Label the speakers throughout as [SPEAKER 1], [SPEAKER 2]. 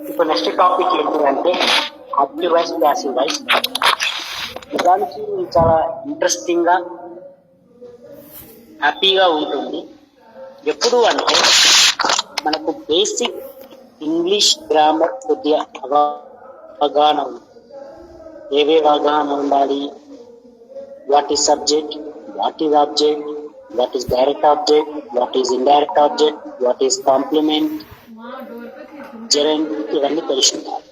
[SPEAKER 1] ఇప్పుడు next topic ఏంటంటే active voice passive voice. నిజానికి చాలా ఇంట్రెస్టింగ్ గా హ్యాపీగా ఉంటుంది. ఎప్పుడు అంటే మనకు బేసిక్ ఇంగ్లీష్ గ్రామర్ కొద్దిగా అవగాహన ఉంది. ఏవేవి అవగాహన ఉండాలి, what is subject, what is object, what is direct object, what is indirect object, what is complement, gerund, ఇవన్నీ తెలుసుకుంటారు.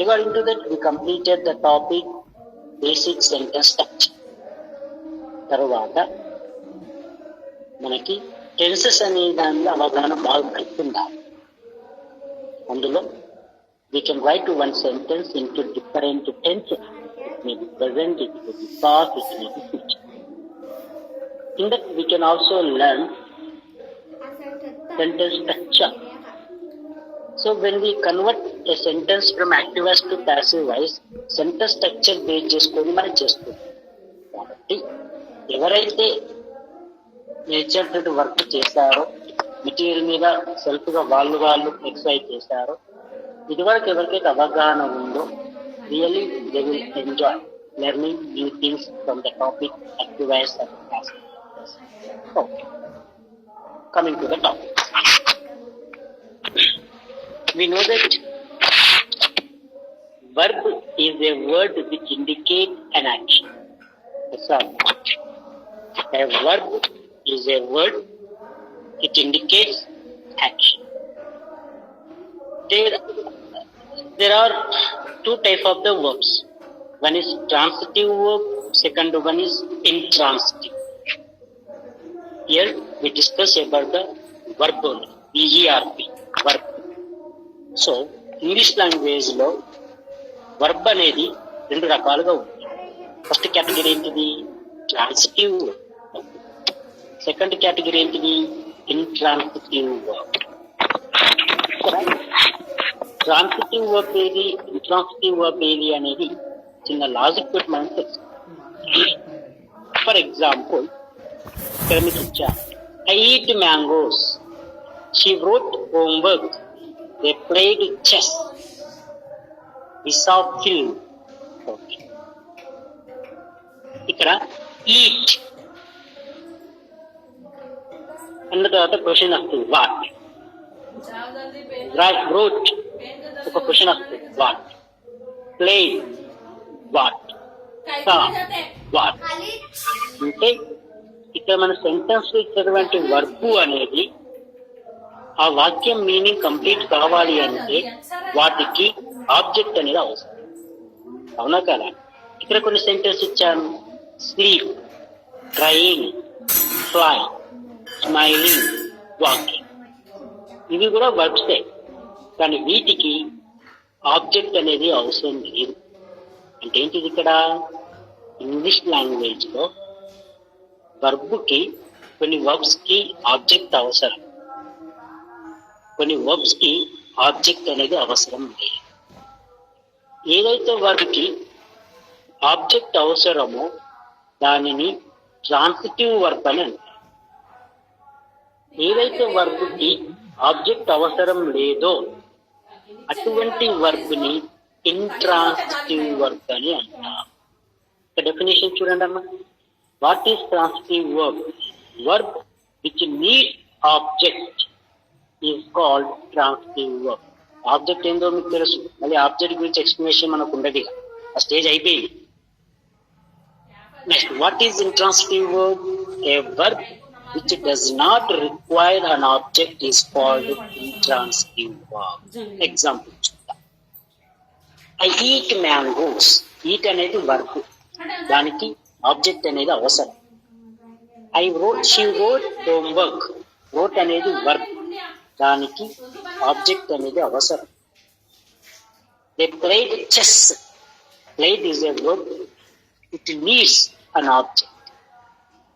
[SPEAKER 1] Regarding to that, we completed the topic basic sentence structure. తర్వాత మనకి టెన్సెస్ అనే దానిలో అవగాహన బాగా కలుపుకుందాం. అందులో we can write one sentence into different tenses. It may be present, it may be past, it may be future. In that we can also learn sentence structure. So when we convert a sentence from active voice to passive voice, sentence structure base చేసుకొని మనం చేస్తాం. కాబట్టి ఎవరైతే నేర్చేటువంటి work చేశారో, material మీద self గా వాళ్ళు exercise చేశారో, ఇదివరకు ఎవరికైతే అవగాహన ఉందో really they will enjoy learning new things from the topic active voice and passive. Okay. Coming to the topic, we know that verb is a word which indicates an action. A verb is a word which indicates action. There are two types of the verbs. One is transitive verb, second one is intransitive. Here we discuss about the verb only, VERB, verb. So, English language లో verb అనేది రెండు రకాలుగా ఉంది. First category ఏంటిది? Transitive verb. Second category ఏంటిది? Intransitive verb. Transitive verb ఏది, intransitive verb ఏది అనేది చిన్న లాజిక్ తోటి మనం తెలుసుకోవాలి. For example, I eat mangoes. She wrote homework. They played chess. We saw film. Okay. ఇక్కడ eat అన్న తర్వాత క్వశ్చన్ వస్తుంది వాట్. wrote ఒక క్వశ్చన్ వస్తుంది what. play what. saw what. అంటే ఇక్కడ మన సెంటెన్స్ లో ఇచ్చినటువంటి వర్బ్ అనేది ఆ వాక్యం మీనింగ్ కంప్లీట్ కావాలి అంటే వాటికి ఆబ్జెక్ట్ అనేది అవసరం. అవునా కదా? ఇక్కడ కొన్ని సెంటెన్స్ ఇచ్చాను. Sleep, trying, fly, smiling, walking. ఇవి కూడా వర్బ్సే, కానీ వీటికి ఆబ్జెక్ట్ అనేది అవసరం లేదు. అంటే ఏంటిది? ఇక్కడ ఇంగ్లీష్ లాంగ్వేజ్ లో వర్బ్ కి కొన్ని వర్బ్స్ కి ఆబ్జెక్ట్ అవసరం, కొన్ని వర్బ్స్ కి ఆబ్జెక్ట్ అనేది అవసరం లేదు. ఏదైతే వర్బ్ కి ఆబ్జెక్ట్ అవసరమో దానిని ట్రాన్సిటివ్ వర్బ్ అని అంటారు. ఏదైతే వర్బ్ కి ఆబ్జెక్ట్ అవసరం లేదో అటువంటి వర్బ్ ని ఇంట్రాన్సిటివ్ వర్బ్ అని అంటారు. డెఫినేషన్ చూడండి అమ్మా. What is transitive verb? Verb which needs object is called transitive verb. Object ఏందో మీకు తెలుసు, మళ్ళీ ఆబ్జెక్ట్ గురించి ఎక్స్ప్లెనేషన్ మనకు ఉండదు, ఆ స్టేజ్ అయిపోయింది. Next, what is intransitive verb? A verb which does not require an object is called intransitive verb. Example, I eat mangoes. Eat అనేది verb, దానికి ఆబ్జెక్ట్ అనేది అవసరం. she wrote homework. wrote అనేది వర్బ్, దానికి ఆబ్జెక్ట్ అనేది అవసరం. they played chess. played is a verb, it needs an object.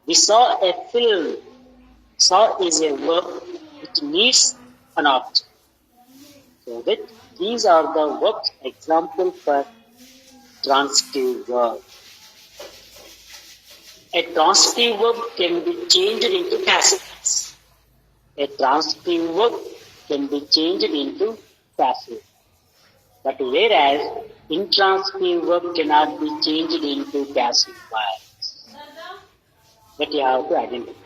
[SPEAKER 1] we saw a film. saw is a verb, it needs an object. so that these are the verbs example for transitive verb. A transitive verb can be changed into passive voice. A transitive verb can be changed into passive. But whereas intransitive verb cannot be changed into passive voice. But you have to identify.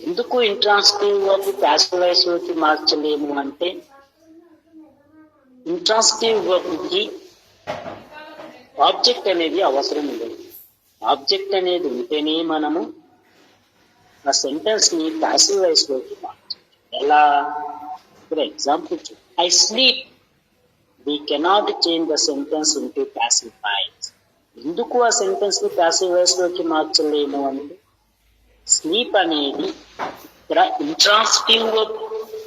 [SPEAKER 1] ఎందుకు intransitive verb passive voice లోకి మార్చలేము అంటే intransitive verb కి object అనేది అవసరం ఉండదు. Object అనేది ఉంటేనే మనము ఆ సెంటెన్స్ ని ప్యాసివ్ వాయిస్ లోకి మార్చాలి. ఎలా? For example I sleep. We cannot change the sentence into passive voice. ఎందుకు ఆ సెంటెన్స్ ని ప్యాసివ్ వాయిస్ లోకి మార్చలేము అంటే స్లీప్ అనేది ఇక్కడ intransitive verb.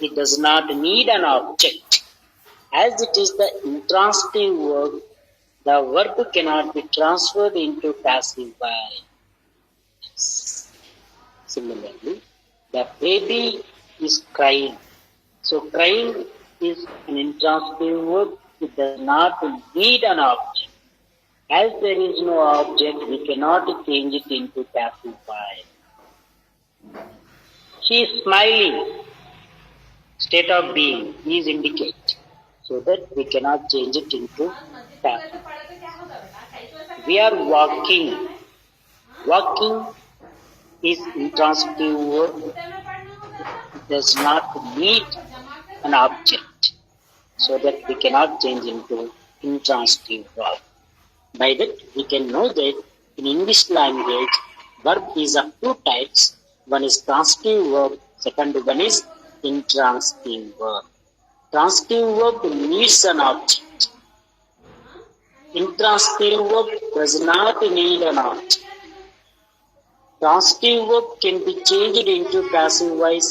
[SPEAKER 1] It does not need an object. As it is the intransitive verb, the verb cannot be transferred into passive voice. Similarly, the baby is crying. So crying is an intransitive verb. It does not need an object. As there is no object, we cannot change it into passive voice. She is smiling. State of being is indicated, so that we cannot change it into passive. We are walking. Walking is intransitive verb. It does not need an object, so that we cannot change into intransitive verb. By that, we can know that in English language, verb is of two types. One is transitive verb, second one is intransitive verb. Transitive verb needs an object. Intransitive verb does not need an object. Transitive verb can be changed into passive voice.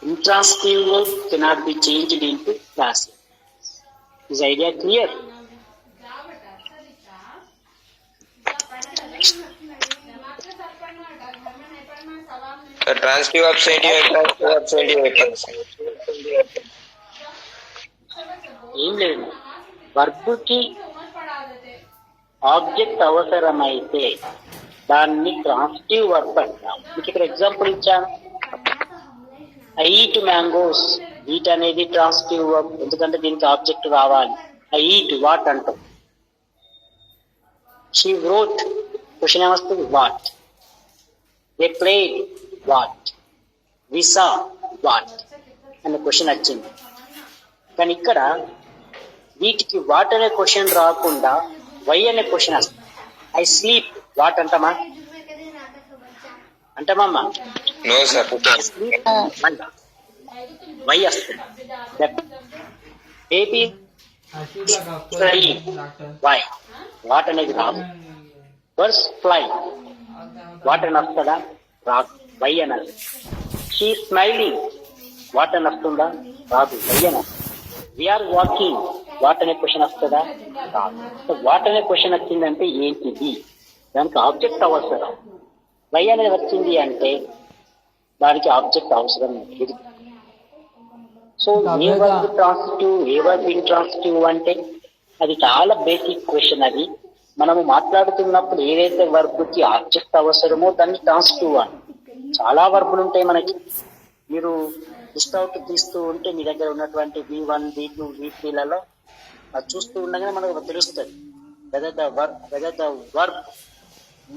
[SPEAKER 1] Intransitive verb cannot be changed into passive. Is idea clear?
[SPEAKER 2] Transitive
[SPEAKER 1] ఏం లేదు, వర్బ్కి object అవసరమైతే దాన్ని transitive verb అంటాం. మీకు ఇక్కడ example ఇచ్చాను. I eat mangoes. Eat అనేది transitive verb, ఎందుకంటే దీనికి ఆబ్జెక్ట్ కావాలి. ఐ ఈట్ వాట్ అంటాం. షీ వ్రోట్, క్వశ్చన్ ఏమొస్తుంది? What. They played, what. We saw, what అనే క్వశ్చన్ వచ్చింది. కానీ ఇక్కడ వీటికి వాట్ అనే క్వశ్చన్ రాకుండా వై అనే క్వశ్చన్ వస్తుంది. ఐ స్లీప్, వాట్ అంటామా? అంటామమ్మా? వై వస్తుంది. బేబీ వై, వాట్ అనేది రాదు. బర్డ్స్ ఫ్లై, వాట్ అని వస్తుందా? రాదు, వై అనాలి. షీ స్మైలింగ్, వాట్ అని వస్తుందా? రాదు, వై అనాలి. వీఆర్ వాకింగ్, వాట్ అనే క్వశ్చన్ వస్తుందా? రాదు. సో వాట్ అనే క్వశ్చన్ వచ్చిందంటే ఏంటిది? దానికి ఆబ్జెక్ట్ అవసరం. వై అనేది వచ్చింది అంటే దానికి ఆబ్జెక్ట్ అవసరం లేదు. సో ఏ వర్బ్ ట్రాన్సిటివ్, ఏ వర్బ్ ఇంట్రాన్సిటివ్ అంటే అది చాలా బేసిక్ క్వశ్చన్. అది మనము మాట్లాడుతున్నప్పుడు ఏదైతే వర్బ్ కి ఆబ్జెక్ట్ అవసరమో దాన్ని ట్రాన్సిటివ్ అని. చాలా వర్బులు ఉంటాయి మనకి. మీరు లిస్ట్ అవుట్ తీస్తూ ఉంటే మీ దగ్గర ఉన్నటువంటి V1, V2, V3లలో అది చూస్తూ ఉండగానే మనకు తెలుస్తుంది whether the verb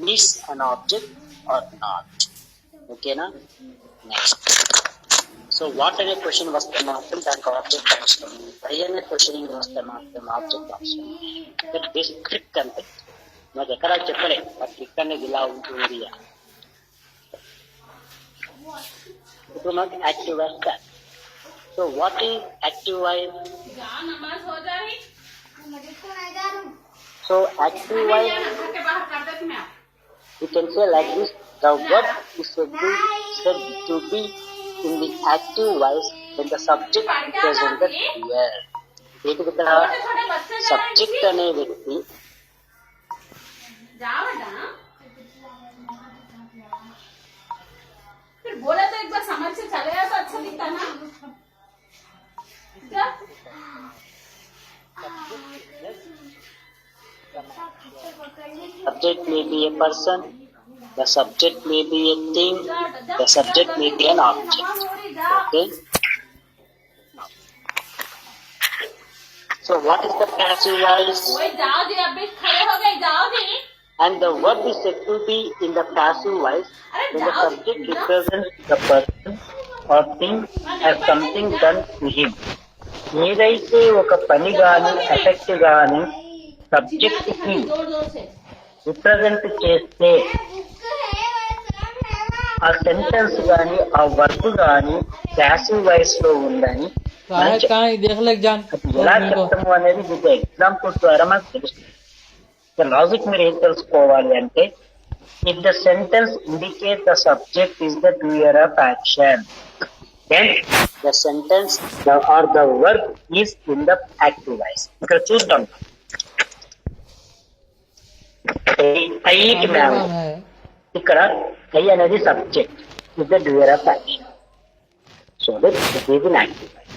[SPEAKER 1] needs an object or not. ఓకేనా? నెక్స్ట్. సో వాట్ అనే క్వశ్చన్ వస్తే మాత్రం దానికి ఆబ్జెక్ట్ అవసరం. వై అనే క్వశ్చన్ వస్తే మాత్రం ఆబ్జెక్ట్ అవసరం. బేసిక్ ట్రిక్ అంతే. నాకు ఎక్కడా చెప్పలే ఆ ట్రిక్ అనేది ఇలా ఉంటుంది. ఇప్పుడు మనకి యాక్టివ్ వాయిస్ కాదు. So what is active voice? So active voice you can say like this: the verb is said to be in the active voice when the subject presented here. ఏంటి ఇక్కడ subject అనే వ్యక్తి
[SPEAKER 3] बोला तो एक बार समझ से चलेगा तो अच्छा दिखता ना.
[SPEAKER 1] Subject may be a person, the subject may be a thing, the subject may be an object. Okay? So what is the passive voice?
[SPEAKER 3] ओए जाओ जी अभी खड़े हो गए जाओ जी
[SPEAKER 1] And the verb is said to be in the passive voice when the subject represents the person or thing as something done to him. ఏదైతే ఒక పని గాని ఎఫెక్ట్ గాని సబ్జెక్ట్ కి
[SPEAKER 3] जोर जोर से
[SPEAKER 1] రిప్రజెంట్ చేస్తే ఆ సెంటెన్స్ గాని ఆ వర్బ్ గాని ప్యాసివ్ వాయిస్ లో ఉందని మనం
[SPEAKER 2] कहाँ देख ले जान
[SPEAKER 1] అది ఎలా చెప్తాము అనేది మీకు ఎగ్జాంపుల్ ద్వారా మనకు తెలుస్తుంది. లాజిక్ మీరు ఏం తెలుసుకోవాలి అంటే if the sentence indicates the subject is the doer of action, then the sentence or the verb is in the active voice. ఇక్కడ చూద్దాం. I eat mango. ఇక్కడ I అనేది subject is the doer of action. So that it is in active voice.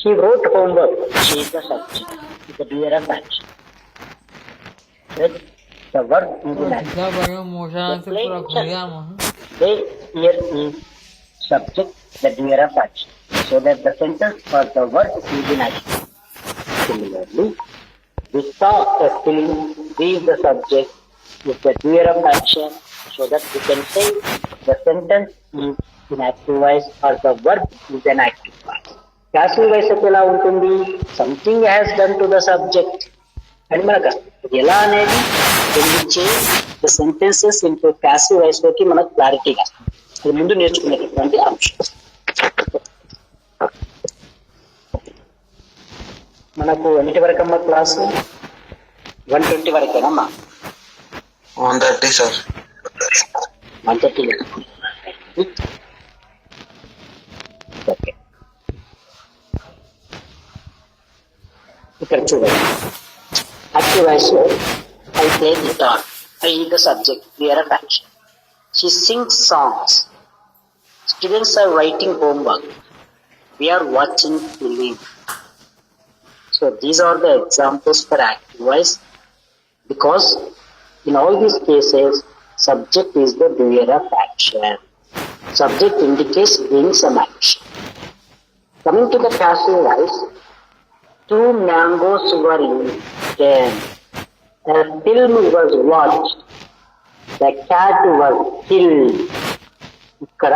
[SPEAKER 1] She wrote homework. She is the subject. Is the doer of action. Right? The verb is in active. They here is subject, the doer of action. So that the sentence or the verb is in action. Similarly, we saw a film, we is the subject, is the doer of action. So that we can say the sentence is in active voice or the verb is an active voice. Passive voice ఎలా ఉంటుంది? Something has done to the subject. అని మనకు ఎలా అనేది the sentences into passive voice లోకి మనకు క్లారిటీగా అది ముందు నేర్చుకునేటటువంటి అంశం. మనకు ఎన్నిటి వరకమ్మా క్లాసు 120 వరకేనమ్మా
[SPEAKER 4] 130 సార్
[SPEAKER 1] 130 ఓకే ఇక్కడ చూడండి active voice లో I play guitar. I is the subject, we are a action. She sings songs. Students are writing homework. We are watching film. So these are the examples for active voice because in all these cases subject is the doer of action. Subject indicates doing some action. Coming to the passive voice, 2 mangoes were eaten. A film was watched. The cat was killed. ఇక్కడ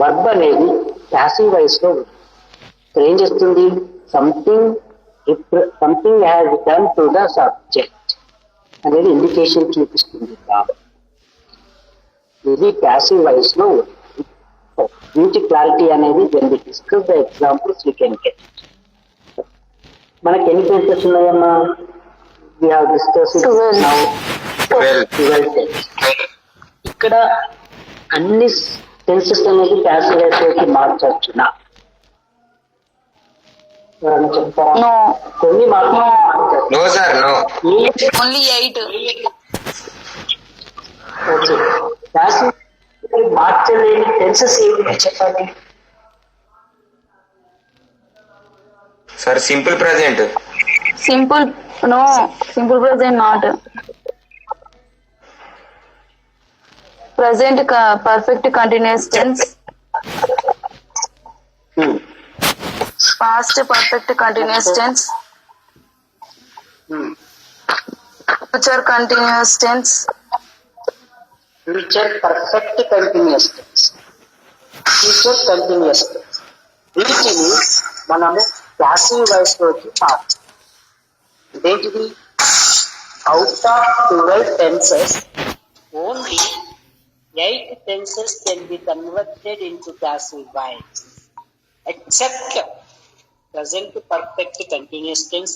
[SPEAKER 1] verb అనేది passive voice లో ఏం చేస్తుంది? Something has done to the subject అనేది indication చూపిస్తుంది కాబట్టి ఇది passive voice లో దీనికి క్లారిటీ అనేది when we discuss the examples we can get. మనకి ఎన్ని టెన్సెస్ ఉన్నాయమ్మా? We have discussed now 12 tenses. ఇక్కడ అన్ని టెన్సెస్ అనేది ప్యాసివ్ వాయిస్ లోకి మార్చొచ్చునా? ఎవరైనా చెప్తారా? కొన్ని మార్చచ్చు.
[SPEAKER 4] No sir no
[SPEAKER 5] only 8
[SPEAKER 1] okay passive మార్చలేని టెన్సెస్ ఏమి చెప్పండి?
[SPEAKER 4] Sir simple present
[SPEAKER 5] simple present not present perfect continuous tense past perfect continuous tense future continuous tense
[SPEAKER 1] future perfect continuous tense, future continuous tense వీటిని మనము passive voice లోకి మార్చాలి. ఇదేంటిది? Out of 12 tenses only 8 tenses can be converted into passive voice except present perfect continuous tense.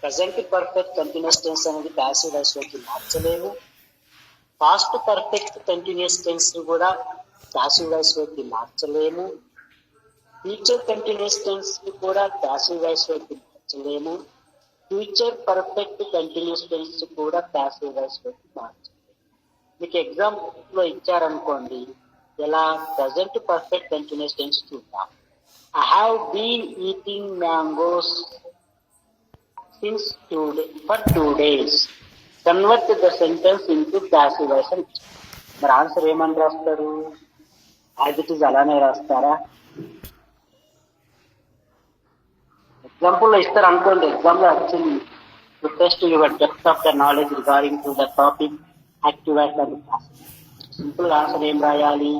[SPEAKER 1] Present perfect continuous tense అనేది passive voice లోకి మార్చలేము. Past perfect continuous tense కూడా passive voice లోకి మార్చలేము. Future continuous tense కూడా passive voice లోకి మార్చలేము. Future perfect continuous tense కూడా passive voice లోకి మార్చలేము. మీకు example లో ఇచ్చారనుకోండి, ఎలా ప్రజెంట్ పర్ఫెక్ట్ కంటిన్యూస్ టెన్స్ చూద్దాం. I have been eating mangoes since for 2 days. Convert the sentence into passive voice. మరి ఆన్సర్ ఏమని రాస్తారు? యాజ్ ఇట్ ఈజ్ అలానే రాస్తారా? ఎగ్జాంపుల్ ఇస్తారు అనుకోండి, ఎగ్జామ్ లో వచ్చింది to test your depth of the knowledge regarding to the topic active as and simple answer ఏం రాయాలి?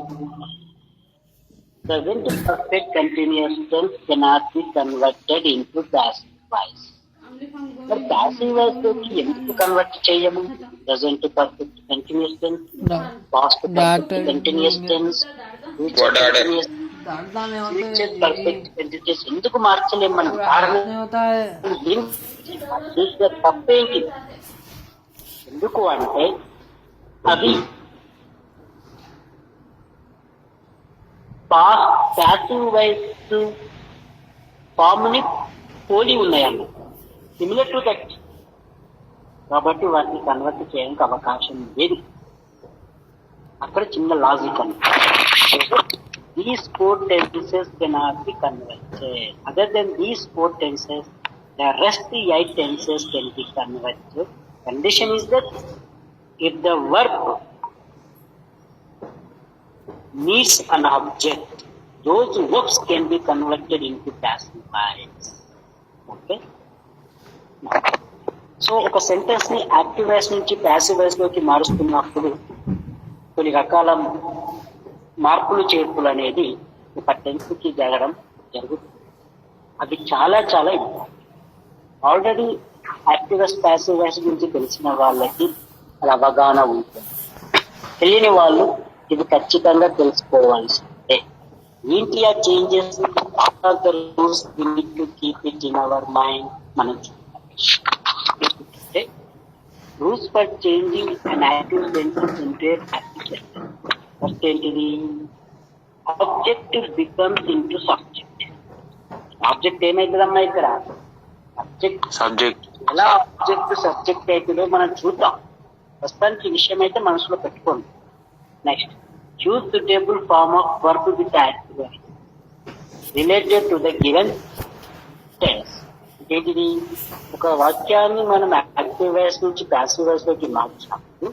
[SPEAKER 1] Present perfect continuous tense cannot be converted into passive voice. మరి passive voice లోకి ఎందుకు కన్వర్ట్ చేయము? Present perfect continuous tense, past perfect continuous tense, future continuous future perfect continuous ఎందుకు మార్చలేము మనం? కారణం దీంట్లో తప్పేంటి? ఎందుకు అంటే అవి ప్యాసివ్ వాయిస్ ఫామ్ ని పోలి ఉన్నాయన్న, సిమిలర్ టు దట్. కాబట్టి వాటిని కన్వర్ట్ చేయడానికి అవకాశం లేదు. అక్కడ చిన్న లాజిక్ అన్న. These 4 tenses cannot be converted. Other than these 4 tenses, the rest 8 tenses can be converted. Condition is that if the verb needs an object, those verbs can be converted into passive voice. Okay? So ఒక sentence ని active voice నుంచి passive voice లోకి మారుస్తున్నప్పుడు కొన్ని రకాల మార్పులు చేర్పులు అనేది ఒక టెన్స్ కి జరుగుతుంది. అది చాలా చాలా important. Already active voice passive voice గురించి తెలిసిన వాళ్ళకి అది అవగాహన ఉంటుంది. తెలియని వాళ్ళు ఇది ఖచ్చితంగా తెలుసుకోవాల్సిందే. ఏంటి ఆ changes? Keep it in our mind. మనం rules for changing and active sentence into passive sentence. First ఏంటిది? Object becomes into subject. Object ఏమైతుందమ్మా ఇక్కడ? సబ్జెక్ట్. ఎలా ఆబ్జెక్ట్ సబ్జెక్ట్ అవుతుందో మనం చూద్దాం. ప్రస్తుతానికి ఈ విషయం అయితే మనసులో పెట్టుకోండి. Next, choose suitable form of verb with active voice related to the given tense. ఏంటిది? ఒక వాక్యాన్ని మనం యాక్టివ్ వాయిస్ నుంచి ప్యాసివ్ వాయిస్ లోకి మార్చినప్పుడు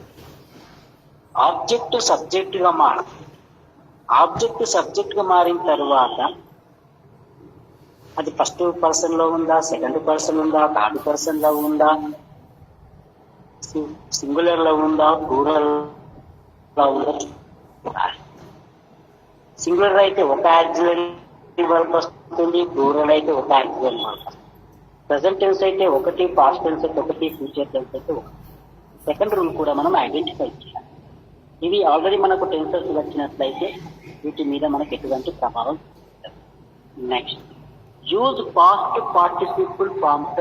[SPEAKER 1] ఆబ్జెక్ట్ సబ్జెక్ట్ గా మారుతుంది. ఆబ్జెక్ట్ సబ్జెక్ట్ గా మారిన తర్వాత అది ఫస్ట్ పర్సన్ లో ఉందా, సెకండ్ పర్సన్ ఉందా, థర్డ్ పర్సన్ లో ఉందా, సింగులర్ లో ఉందా, ప్లూరల్ లో ఉందా? సింగులర్ అయితే ఒక యాక్సిలరీ వర్బ్ వస్తుంది, ప్లూరల్ అయితే ఒక యాక్సిలరీ వర్బ్ వస్తుంది. ప్రెసెంట్ టెన్స్ అయితే ఒకటి, పాస్ట్ టెన్స్ అయితే ఒకటి, ఫ్యూచర్ టెన్స్ అయితే ఒకటి. సెకండ్ రూల్ కూడా మనం ఐడెంటిఫై చేయాలి. ఇవి ఆల్రెడీ మనకు టెన్సెస్ వచ్చినట్లయితే వీటి మీద మనకు ఎటువంటి ప్రభావం. Next, use past participle forms